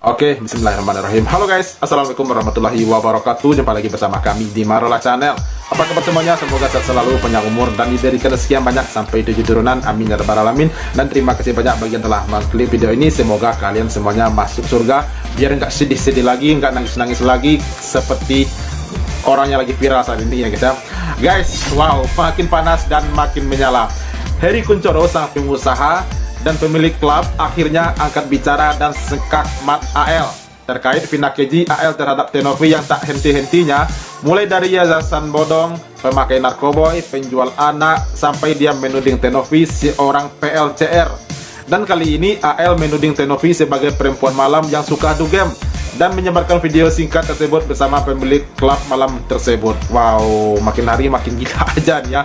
Oke, bismillahirrahmanirrahim. Halo guys, assalamualaikum warahmatullahi wabarakatuh. Jumpa lagi bersama kami di Marola Channel. Apa kabar semuanya? Semoga sehat selalu, panjang umur, dan diberikan sekian banyak sampai 7 turunan. Amin ya rabbal alamin. Dan terima kasih banyak bagi yang telah mengklik video ini. Semoga kalian semuanya masuk surga, biar nggak sedih-sedih lagi, nggak nangis-nangis lagi seperti orang yang lagi viral saat ini ya guys ya. Guys, wow, makin panas dan makin menyala. Hery Kunchoro, sang pengusaha dan pemilik klub, akhirnya angkat bicara dan sekak mat AL terkait Vinakeji AL terhadap Tenovi yang tak henti-hentinya, mulai dari yayasan bodong, pemakai narkoboy, penjual anak, sampai dia menuding Tenovi seorang PLCR. Dan kali ini AL menuding Tenovi sebagai perempuan malam yang suka adu game dan menyebarkan video singkat tersebut bersama pemilik klub malam tersebut. Wow, makin hari makin gila aja nih ya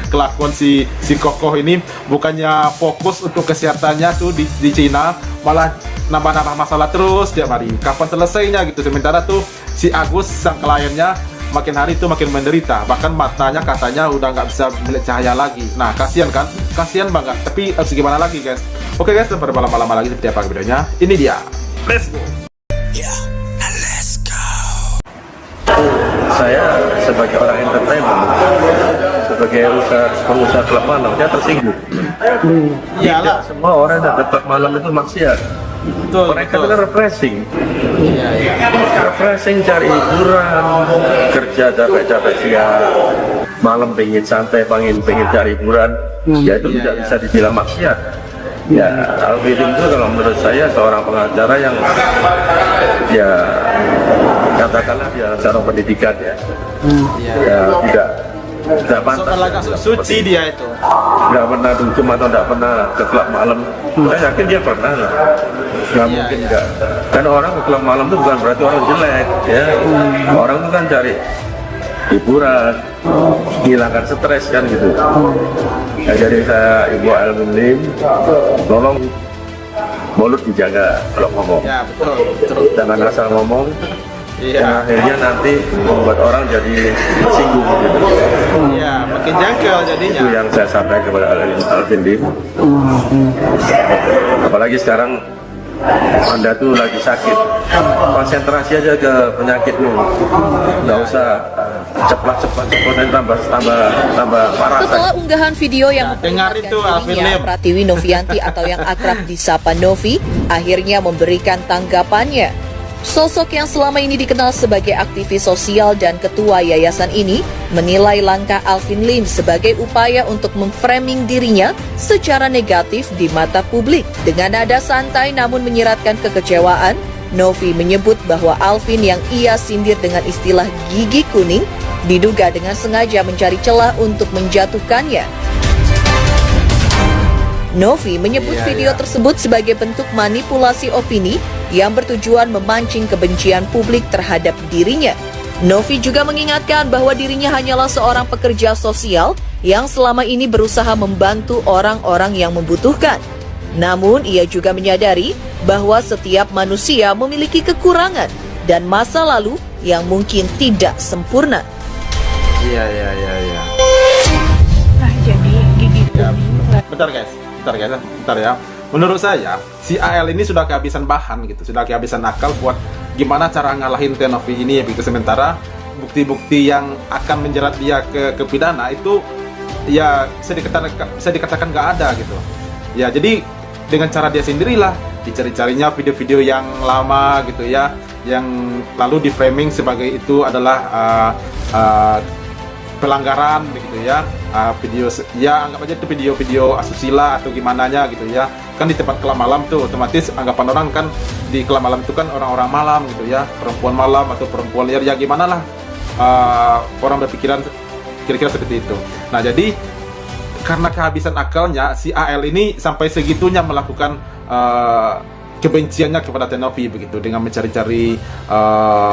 kelakuan si Kokoh ini. Bukannya fokus untuk kesehatannya tuh di Cina, malah nambah-nambah masalah terus tiap hari. Kapan selesainya gitu? Sementara tuh si Agus sang kliennya makin hari tuh makin menderita, bahkan matanya katanya udah nggak bisa melihat cahaya lagi. Nah, kasihan kan? Kasihan banget. Tapi harus gimana lagi guys? Oke guys, tanpa berlama-lama lagi, seperti apa videonya? Ini dia. Let's go. Saya sebagai orang entertainment, sebagai pengusaha klub malam, saya tersinggung. Tidak semua orang yang klub malam itu maksiat. Mereka itu kan refreshing. Refreshing, cari hiburan, kerja capek-capek siang, malam pengen santai, pengen cari hiburan, ya itu tidak bisa dibilang maksiat. Ya, Alvin itu kalau menurut saya seorang pengacara yang ya katakanlah dia seorang pendidikan ya, tidak pantas. Suci dia itu. Nggak pernah dugem atau nggak pernah ke klub malam. Saya yakin dia pernah lah. Nggak mungkin nggak. Kan orang ke klub malam itu bukan berarti orang jelek ya. Orang itu kan cari hiburan, hilangkan stres kan gitu. Ya, jadi saya Ibu Alvin, tolong mulut dijaga kalau ngomong. Ya betul. Jangan asal ngomong. Yang akhirnya nanti membuat orang jadi tersinggung gitu. Iya, makin jangkel jadinya. Itu yang saya sampaikan kepada Alvin Lim. Apalagi sekarang Anda tuh lagi sakit, konsentrasi aja ke penyakitmu, nggak usah cepat dan tambah parah. Setelah unggahan video yang dengar itu Alvin Lim, Pratiwi Novianti atau yang akrab disapa Novi akhirnya memberikan tanggapannya. Sosok yang selama ini dikenal sebagai aktivis sosial dan ketua yayasan ini menilai langkah Alvin Lim sebagai upaya untuk memframing dirinya secara negatif di mata publik. Dengan nada santai namun menyiratkan kekecewaan, Novi menyebut bahwa Alvin yang ia sindir dengan istilah gigi kuning diduga dengan sengaja mencari celah untuk menjatuhkannya. Novi menyebut video tersebut sebagai bentuk manipulasi opini yang bertujuan memancing kebencian publik terhadap dirinya. Novi juga mengingatkan bahwa dirinya hanyalah seorang pekerja sosial yang selama ini berusaha membantu orang-orang yang membutuhkan. Namun ia juga menyadari bahwa setiap manusia memiliki kekurangan dan masa lalu yang mungkin tidak sempurna. Iya. Nah, jadi gigi kuning. Bentar ya. Menurut saya, si AL ini sudah kehabisan bahan gitu, sudah kehabisan akal buat gimana cara ngalahin Tenovi ini gitu. Sementara bukti-bukti yang akan menjerat dia ke pidana itu ya bisa dikatakan nggak ada gitu. Ya, jadi dengan cara dia sendirilah dicari-carinya video-video yang lama gitu ya, yang lalu di framing sebagai itu adalah pelanggaran begitu ya, video ya anggap aja itu video asusila atau gimana nya gitu ya. Kan di tempat klub malam tuh otomatis anggapan orang kan di klub malam itu kan orang-orang malam gitu ya, perempuan malam atau perempuan liar ya gimana lah, orang berpikiran kira-kira seperti itu. Nah, jadi karena kehabisan akalnya si AL ini sampai segitunya melakukan kebenciannya kepada Tenovi begitu, dengan mencari-cari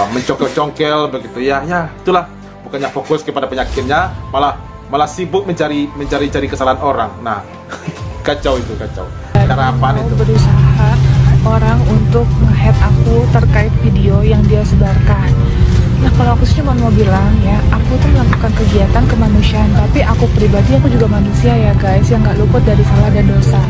mencongkel-congkel begitu ya. Ya itulah, bukannya fokus kepada penyakitnya, malah sibuk mencari kesalahan orang. Nah, kacau. Cara apaan itu? Berusaha orang untuk nge-head aku terkait video yang dia sebarkan. Nah, kalau aku sih cuma mau bilang ya, aku tuh melakukan kegiatan kemanusiaan, tapi aku pribadi aku juga manusia ya guys, yang nggak luput dari salah dan dosa.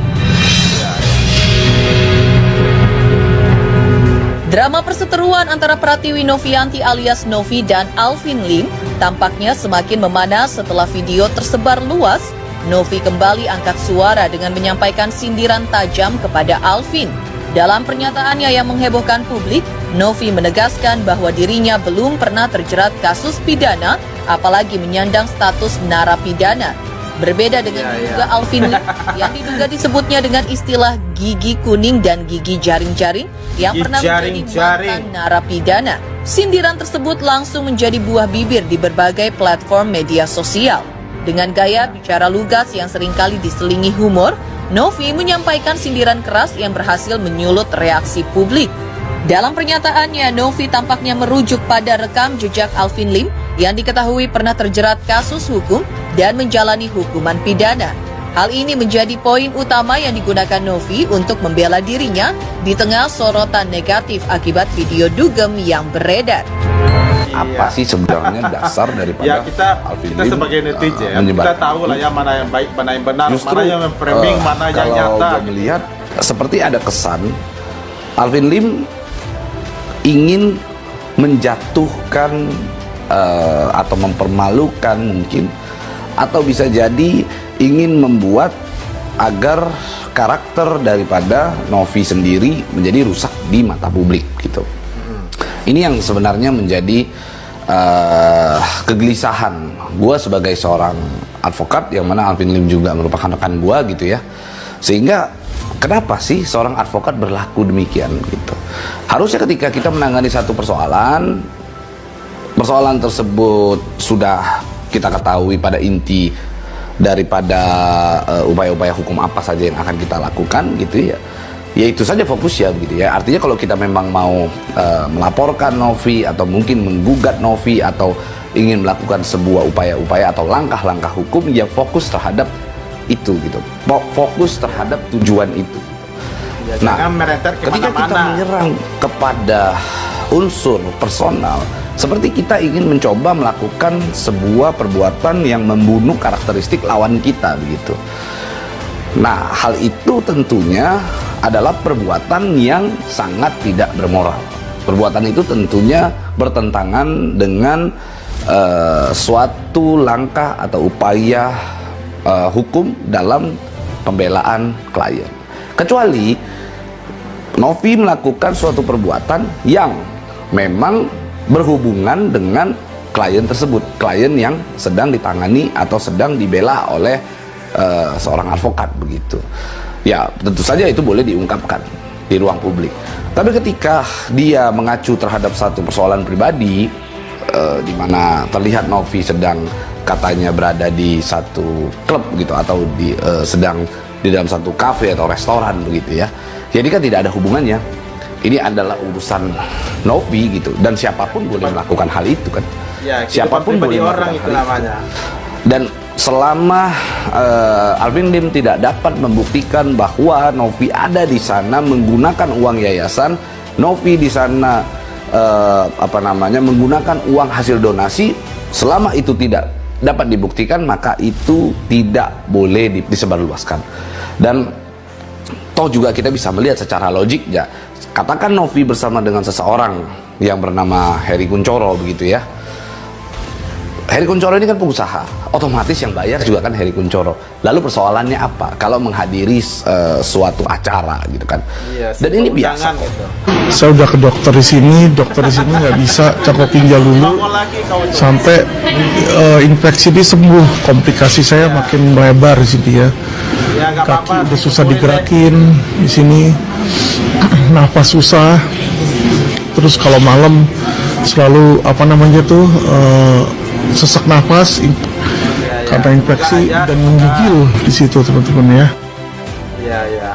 Drama perseteruan antara Pratiwi Novianti alias Novi dan Alvin Lim tampaknya semakin memanas setelah video tersebar luas. Novi kembali angkat suara dengan menyampaikan sindiran tajam kepada Alvin. Dalam pernyataannya yang menghebohkan publik, Novi menegaskan bahwa dirinya belum pernah terjerat kasus pidana, apalagi menyandang status narapidana. Berbeda dengan diduga Alvin Lim, yang diduga disebutnya dengan istilah gigi kuning dan gigi jaring-jaring yang pernah menjadi mantan narapidana. Sindiran tersebut langsung menjadi buah bibir di berbagai platform media sosial. Dengan gaya bicara lugas yang seringkali diselingi humor, Novi menyampaikan sindiran keras yang berhasil menyulut reaksi publik. Dalam pernyataannya, Novi tampaknya merujuk pada rekam jejak Alvin Lim yang diketahui pernah terjerat kasus hukum dan menjalani hukuman pidana. Hal ini menjadi poin utama yang digunakan Novi untuk membela dirinya di tengah sorotan negatif akibat video dugem yang beredar. Apa sih sebenarnya dasar daripada ya kita Alvin kita Lim, sebagai netizen kita tahu lah ya mana yang baik, mana yang benar, justru, mana yang framing, mana yang nyata. Kalau gue melihat seperti ada kesan Alvin Lim ingin menjatuhkan atau mempermalukan mungkin, atau bisa jadi ingin membuat agar karakter daripada Novi sendiri menjadi rusak di mata publik gitu. Ini yang sebenarnya menjadi kegelisahan gue sebagai seorang advokat, yang mana Alvin Lim juga merupakan rekan gue gitu ya. Sehingga kenapa sih seorang advokat berlaku demikian gitu? Harusnya ketika kita menangani satu persoalan tersebut sudah kita ketahui pada inti daripada upaya-upaya hukum apa saja yang akan kita lakukan gitu ya. Ya itu saja fokus ya gitu ya. Artinya kalau kita memang mau melaporkan Novi atau mungkin menggugat Novi atau ingin melakukan sebuah upaya-upaya atau langkah-langkah hukum, ya fokus terhadap itu gitu. Fokus terhadap tujuan itu. Ya, nah, ketika kita menyerang kepada unsur personal, seperti kita ingin mencoba melakukan sebuah perbuatan yang membunuh karakteristik lawan kita begitu. Nah, hal itu tentunya adalah perbuatan yang sangat tidak bermoral. Perbuatan itu tentunya bertentangan dengan suatu langkah atau upaya hukum dalam pembelaan klien. Kecuali Novi melakukan suatu perbuatan yang memang berhubungan dengan klien tersebut, klien yang sedang ditangani atau sedang dibela oleh seorang advokat begitu. Ya tentu saja itu boleh diungkapkan di ruang publik. Tapi ketika dia mengacu terhadap satu persoalan pribadi, di mana terlihat Novi sedang katanya berada di satu klub gitu, atau sedang di dalam satu kafe atau restoran begitu ya. Jadi kan tidak ada hubungannya. Ini adalah urusan Novi gitu, dan siapapun boleh melakukan hal itu kan. Ya, siapapun boleh orang melakukan itu hal namanya. Dan selama Alvin Lim tidak dapat membuktikan bahwa Novi ada di sana menggunakan uang yayasan, Novi di sana menggunakan uang hasil donasi, selama itu tidak dapat dibuktikan, maka itu tidak boleh disebarluaskan. Dan toh juga kita bisa melihat secara logik ya, katakan Novi bersama dengan seseorang yang bernama Heri Kunchoro begitu ya. Heri Kunchoro ini kan pengusaha, otomatis yang bayar juga kan Heri Kunchoro. Lalu persoalannya apa kalau menghadiri suatu acara gitu kan? Iya, dan ini biasa. Gitu. Saya udah ke dokter di sini nggak bisa cakok ginjal dulu sampai infeksi ini sembuh, komplikasi saya makin melebar di sini ya. Kaki udah susah digerakin di sini, nafas susah. Terus kalau malam selalu sesak nafas karena infeksi dan menggigil di situ teman-teman ya. Iya.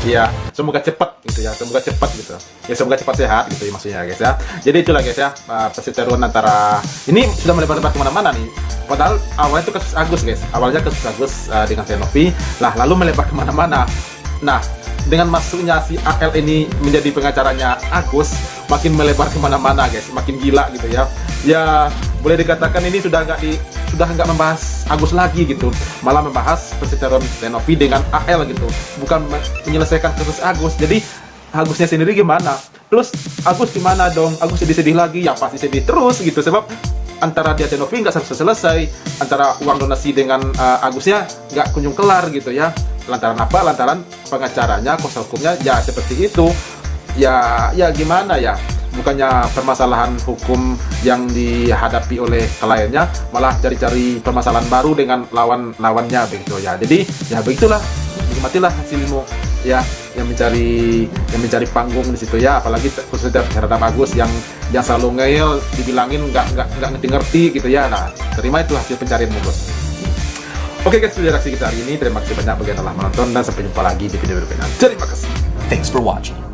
Iya, semoga cepat gitu ya, semoga cepat gitu. Ya semoga cepat sehat gitu ya maksudnya guys ya. Jadi itulah guys ya, perseteruan antara ini sudah melebar-lebar kemana-mana nih. Padahal awalnya itu kasus Agus guys, awalnya kasus Agus dengan Novi, lah lalu melebar kemana-mana. Nah, dengan masuknya si AL ini menjadi pengacaranya Agus, makin melebar kemana-mana guys, makin gila gitu ya. Ya boleh dikatakan ini sudah nggak membahas Agus lagi gitu, malah membahas perseteruan Novi dengan AL gitu, bukan menyelesaikan kasus Agus. Jadi Agusnya sendiri gimana? Plus Agus gimana dong? Agus sedih-sedih lagi, ya pasti sedih terus gitu, sebab antara dia dan Novi nggak selesai, antara uang donasi dengan Agusnya nggak kunjung kelar gitu ya. Lantaran apa? Lantaran pengacaranya, kuasa hukumnya ya seperti itu. Ya gimana ya? Bukannya permasalahan hukum yang dihadapi oleh kliennya, malah cari-cari permasalahan baru dengan lawannya begitu ya. Jadi ya begitulah, nikmatilah hasilmu ya, yang mencari panggung di situ ya. Apalagi khususnya terhadap Agus yang selalu ngeyel, dibilangin nggak ngerti gitu ya. Nah, terima itu hasil pencarianmu, bos. Oke guys, itu reaksi kita hari ini. Terima kasih banyak bagi yang telah menonton dan sampai jumpa lagi di video berikutnya. Terima kasih. Thanks for watching.